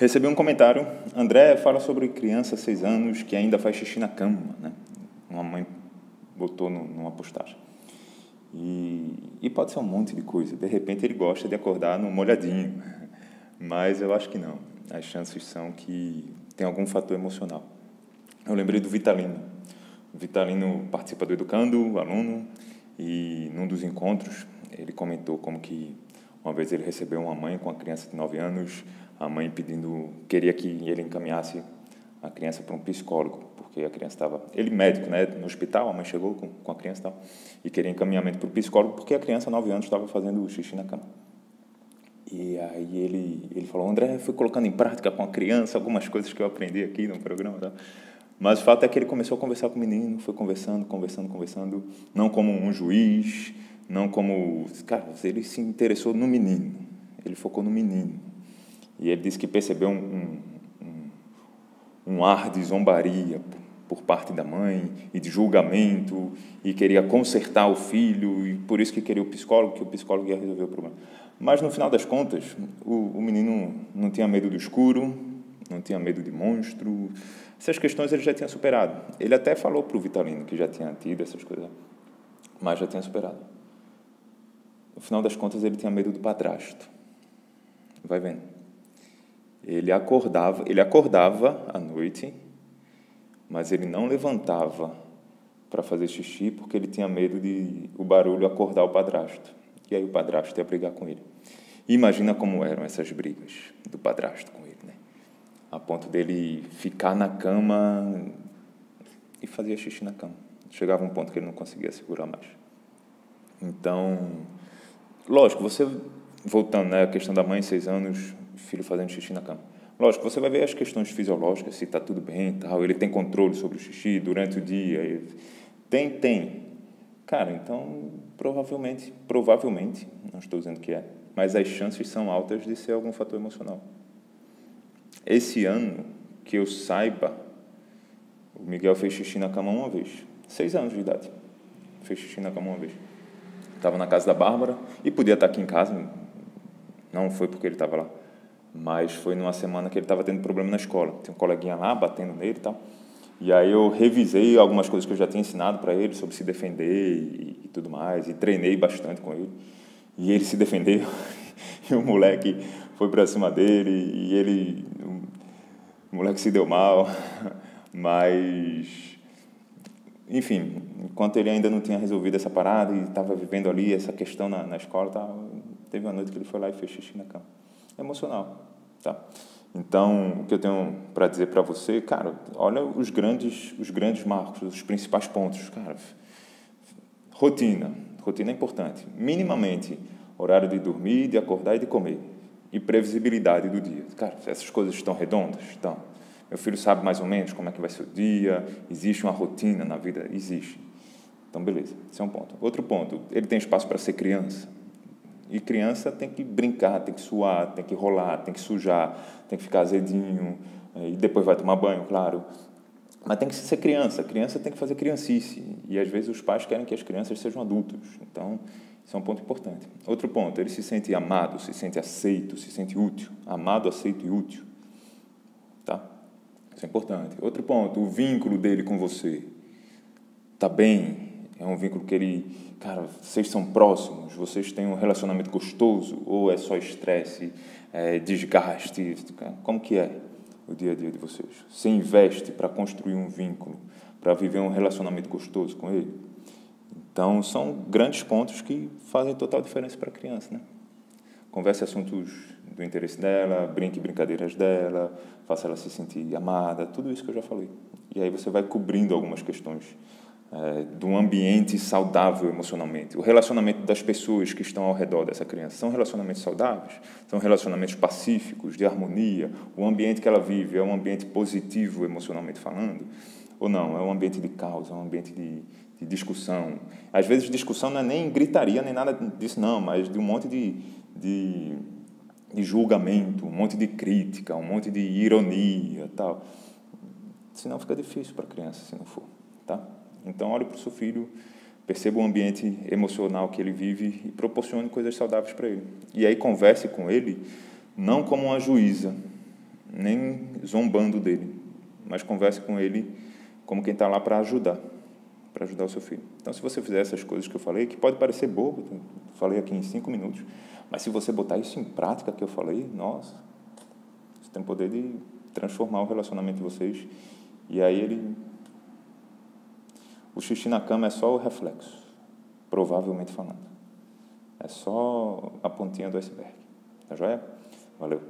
Recebi um comentário. André fala sobre criança 6 anos que ainda faz xixi na cama, né? Uma mãe botou numa postagem. E pode ser um monte de coisa. De repente ele gosta de acordar no molhadinho. Mas eu acho que não. As chances são que tem algum fator emocional. Eu lembrei do Vitalino. O Vitalino participa do Educando, aluno, e num dos encontros ele comentou como que uma vez ele recebeu uma mãe com uma criança de 9 anos, a mãe queria que ele encaminhasse a criança para um psicólogo, porque a criança estava... Ele médico, né, no hospital, a mãe chegou com a criança e tal, e queria encaminhamento para o psicólogo, porque a criança, 9 anos, estava fazendo xixi na cama. E aí ele falou, André, fui colocando em prática com a criança algumas coisas que eu aprendi aqui no programa, tá? Mas o fato é que ele começou a conversar com o menino, foi conversando, não como um juiz, não como... Cara, ele se interessou no menino, ele focou no menino. E ele disse que percebeu um ar de zombaria por parte da mãe e de julgamento, e queria consertar o filho, e por isso que queria o psicólogo, que o psicólogo ia resolver o problema. Mas, no final das contas, o menino não tinha medo do escuro, não tinha medo de monstro. Essas questões ele já tinha superado. Ele até falou para o Vitalino que já tinha tido essas coisas, mas já tinha superado. No final das contas, ele tinha medo do padrasto. Vai vendo. Ele acordava à noite, mas ele não levantava para fazer xixi porque ele tinha medo de o barulho acordar o padrasto. E aí o padrasto ia brigar com ele. E imagina como eram essas brigas do padrasto com ele, né? A ponto dele ficar na cama e fazia xixi na cama. Chegava um ponto que ele não conseguia segurar mais. Então, lógico, você... Voltando, né, a questão da mãe, 6 anos, filho fazendo xixi na cama. Lógico, você vai ver as questões fisiológicas, se está tudo bem e tal, ele tem controle sobre o xixi durante o dia. Tem. Cara, então, provavelmente, não estou dizendo que é, mas as chances são altas de ser algum fator emocional. Esse ano, que eu saiba, o Miguel fez xixi na cama uma vez. 6 anos de idade. Fez xixi na cama uma vez. Estava na casa da Bárbara e podia estar aqui em casa. Não foi porque ele estava lá, mas foi numa semana que ele estava tendo problema na escola. Tinha um coleguinha lá batendo nele e tal. E aí eu revisei algumas coisas que eu já tinha ensinado para ele sobre se defender e tudo mais, e treinei bastante com ele. E ele se defendeu, e o moleque foi para cima dele, o moleque se deu mal, mas... Enfim, enquanto ele ainda não tinha resolvido essa parada e estava vivendo ali essa questão na escola, teve uma noite que ele foi lá e fez xixi na cama. É emocional, tá? Então, o que eu tenho para dizer para você, cara, olha os grandes marcos, os principais pontos, cara. Rotina é importante. Minimamente, horário de dormir, de acordar e de comer. E previsibilidade do dia. Cara, essas coisas estão redondas? Estão. Meu filho sabe mais ou menos como é que vai ser o dia, existe uma rotina na vida? Existe. Então, beleza, esse é um ponto. Outro ponto, ele tem espaço para ser criança. E criança tem que brincar, tem que suar, tem que rolar, tem que sujar, tem que ficar azedinho, e depois vai tomar banho, claro. Mas tem que ser criança tem que fazer criancice. E, às vezes, os pais querem que as crianças sejam adultos. Então, isso é um ponto importante. Outro ponto, ele se sente amado, se sente aceito, se sente útil. Amado, aceito e útil. Tá? Isso é importante. Outro ponto, o vínculo dele com você. Está bem? É um vínculo que ele... Cara, vocês são próximos, vocês têm um relacionamento gostoso, ou é só estresse, desgaste? Como que é o dia a dia de vocês? Você investe para construir um vínculo, para viver um relacionamento gostoso com ele? Então, são grandes pontos que fazem total diferença para a criança, né? Converse assuntos do interesse dela, brinque brincadeiras dela, faça ela se sentir amada, tudo isso que eu já falei. E aí você vai cobrindo algumas questões de um ambiente saudável emocionalmente. O relacionamento das pessoas que estão ao redor dessa criança são relacionamentos saudáveis? São relacionamentos pacíficos, de harmonia? O ambiente que ela vive é um ambiente positivo emocionalmente falando? Ou não? É um ambiente de caos, é um ambiente de discussão. Às vezes discussão não é nem gritaria, nem nada disso, não, mas de um monte de julgamento, um monte de crítica, um monte de ironia, tal. Senão fica difícil para a criança, se não for, tá? Então, olhe para o seu filho, perceba o ambiente emocional que ele vive e proporcione coisas saudáveis para ele. E aí converse com ele, não como uma juíza, nem zombando dele, mas converse com ele como quem está lá para ajudar o seu filho. Então, se você fizer essas coisas que eu falei, que pode parecer bobo, falei aqui em 5 minutos, mas se você botar isso em prática que eu falei, nossa, você tem o poder de transformar o relacionamento de vocês. E aí o xixi na cama é só o reflexo, provavelmente falando. É só a pontinha do iceberg. Tá joia? Valeu.